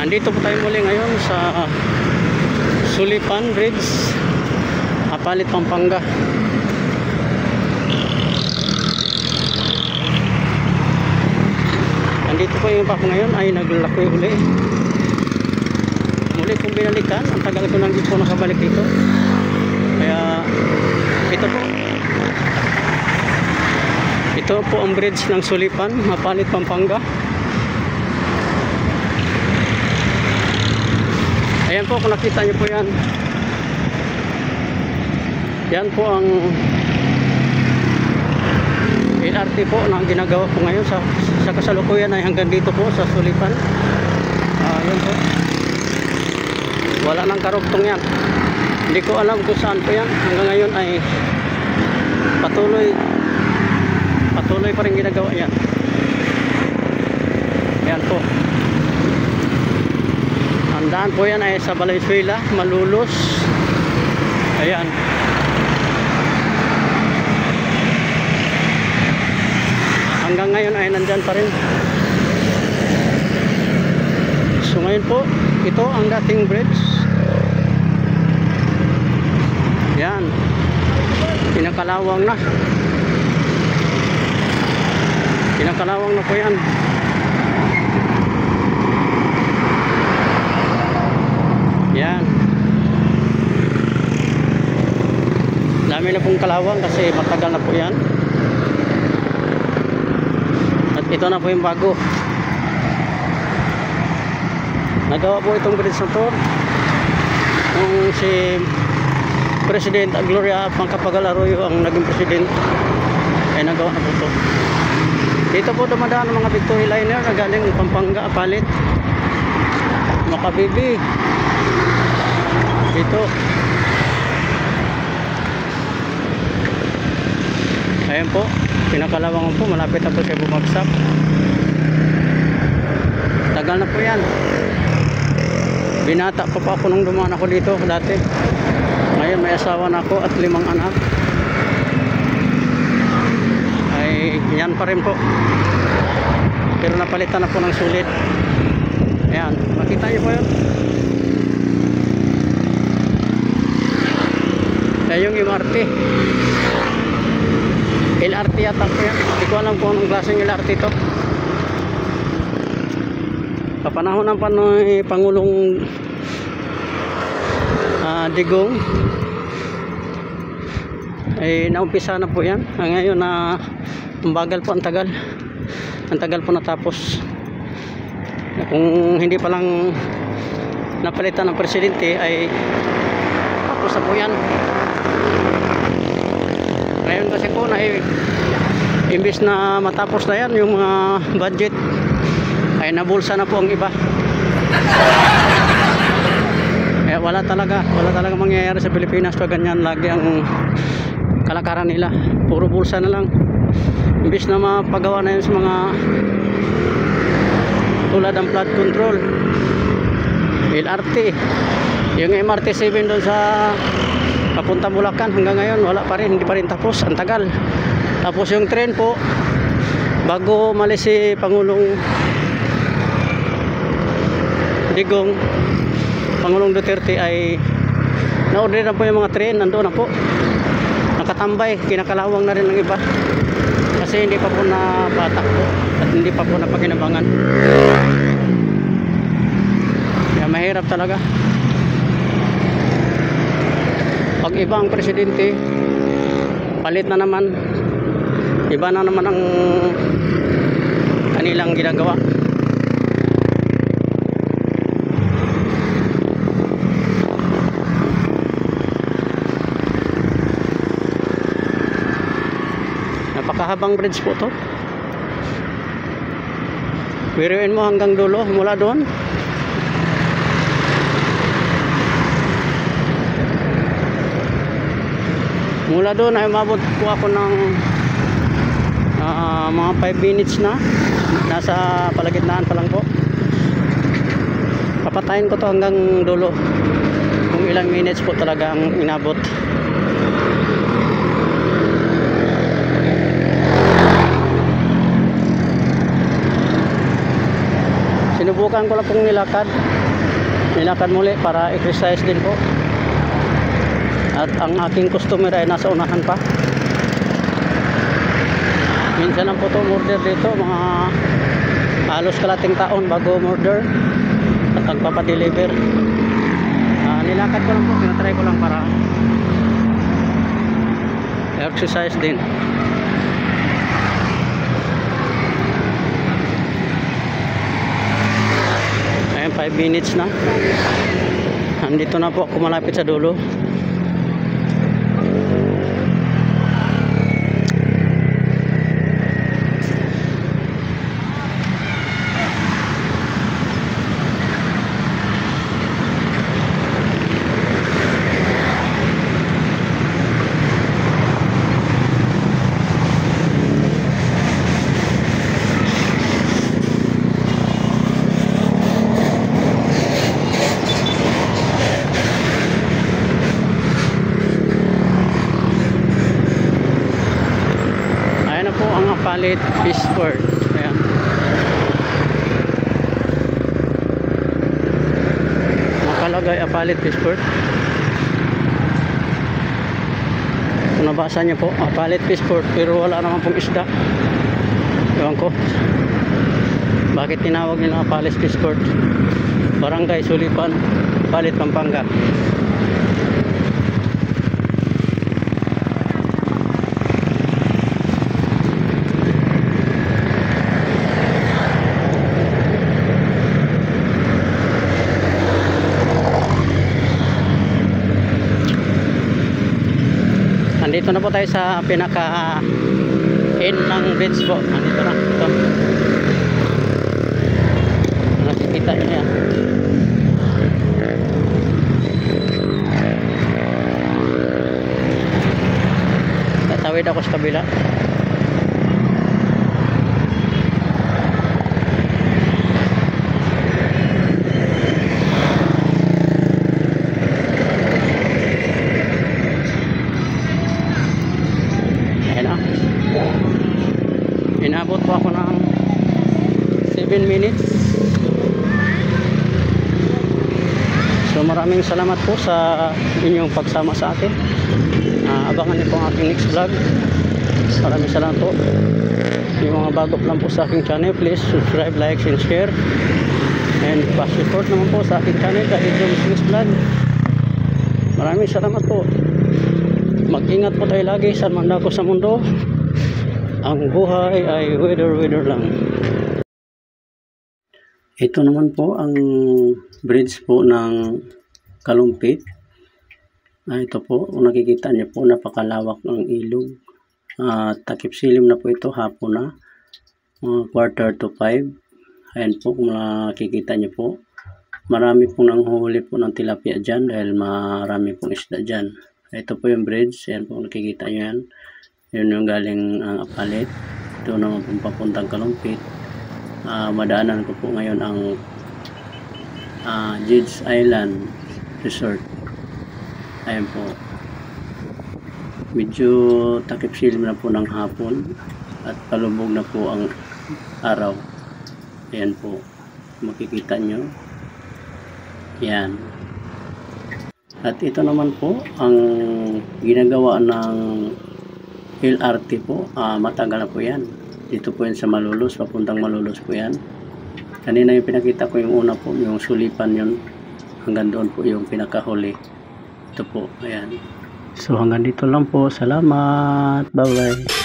Nandito po tayo muli ngayon sa Sulipan Bridge, Apalit, Pampanga. Nandito po yung pako ngayon ay naglalaki uli. Muli kong binalikan, ang tagal ko nang di po nakabalik dito. Kaya ito po ang bridge ng Sulipan, Apalit, Pampanga. Ayan po, kung nakita nyo po yan. Yan po ang LRT po na ginagawa po ngayon sa kasalukuyan ay hanggang dito po sa Sulipan. Yan po. Wala nang karugtong yan. Hindi ko alam kung saan po yan. Hanggang ngayon ay patuloy pa rin ginagawa yan. Yan po. Ang daan po yan ay sa Valenzuela, Malolos. Ayan. Hanggang ngayon ay nandyan pa rin. So ngayon po, ito ang dating bridge. Yan. Pinakalawang na. Pinakalawang na po yan. Yan. Dami na pong kalawang kasi matagal na po yan. At ito na po yung bago. Nagawa po itong bridge na to nung si President Gloria Macapagal Arroyo ang naging president, ay nagawa na po ito. Dito po dumadaan ang mga Victory liner na galing Pampanga, Apalit, Makabibi. Dito. Ayan po, pinakalawangan po, malapit na po siya bumagsak. Tagal na po yan. Binata pa po ako nung dumaan ako dito dati. Ngayon may asawa na ako at 5 anak. Ay yan pa rin po. Pero napalitan na po ng sulit. Ayan, makita niyo po yun. Kaya yung MRT LRT yata po yan. Hindi ko alam kung anong klaseng LRT ito. Kapanahon ng Pangulong Digong ay naumpisa na po yan. Ngayon na ang bagal po, ang tagal po natapos. Kung hindi pa lang napalitan ng presidente ay tapos na po yan. Ngayon kasi po na imbis na matapos na yan yung mga budget ay nabulsa na po ang iba. Wala talaga mangyayari sa Pilipinas pag ganyan lagi ang kalakaran nila. Puro bulsa na lang. Imbis na mapagawa na yun sa mga tulad ng flood control, LRT, yung MRT 7 doon sa papunta Bulacan, hanggang ngayon wala pa rin, hindi pa rin tapos, ang tagal. Tapos yung tren po, bago malis si Pangulong Digong, Pangulong Duterte ay na-order na po yung mga tren, nandoon na po, nakatambay, kinakalawang na rin ng iba kasi hindi pa po napatak po at hindi pa po napakinabangan. Kaya mahirap talaga pag ibang presidente, palit na naman, iba na naman ang kanilang ginagawa. Napakahabang bridge po to. Biruin mo hanggang dulo, mula doon. Mula doon ay umabot po ako ng mga 5 minutes na. Nasa palagitnaan pa lang po. Papatayin ko to hanggang dulo. Kung ilang minutes po talaga ang inabot. Sinubukan ko lang pong nilakad. nilakad muli para exercise din po. At ang aking customer ay nasa unahan pa. Minsan lang po ito order dito, mga halos kalating taon bago order at nagpapadeliver. Nilakad ko lang po, tinatry ko lang para exercise din. Ayan, 5 minutes na. Andito na po ako malapit sa dulo. Apalit Fish Court. Ayan. Nakalagay Apalit Fish Court. Kung nabasa niyo po, Apalit Fish Court, pero wala naman pong isda. Ewan ko bakit tinawag nila Apalit Fish Court. Barangay Sulipan, Apalit, Pampanga. Nandito na po tayo sa pinaka end ng bridge po. Nandito na. Ito. Nakikita nyo yan. Tatawid ako sa kabila. Inabot po ako ng 7 minutes. So maraming salamat po sa inyong pagsama sa akin. Abangan niyo po ang aking next vlog. Maraming salamat po. Yung mga bago lang po sa aking channel, please subscribe, like, and share. And pa-support naman po sa aking channel dahil yung next vlog. Maraming salamat po. Mag-ingat po tayo lagi sa mandako sa mundo. Ang buhay ay weather lang. Ito naman po ang bridge po ng Kalumpit. Ito po, nakikita niyo po, napakalawak ng ilog. Takip silim na po ito, hapon na. 4:45. Ayan po, kung nakikita niyo po. Marami pong nanghuli po ng tilapia dyan dahil marami pong isda dyan. Ito po yung bridge. Ayan po, nakikita niyo yan. Yun yung galing Apalit. Ito naman pong papuntang Kalumpit. Madaanan ko po ngayon ang Jed's Island Resort. Ayan po. Medyo takip silim na po ng hapon at palubog na po ang araw. Ayan po. Makikita nyo. Yan. At ito naman po ang ginagawa ng LRT po, matagal na po yan. Dito po yan sa Malolos, papuntang Malolos po yan. Kanina yung pinakita ko yung una po, yung Sulipan yun. Hanggang doon po yung pinakahuli. Ito po, ayan. So hanggang dito lang po. Salamat. Bye bye.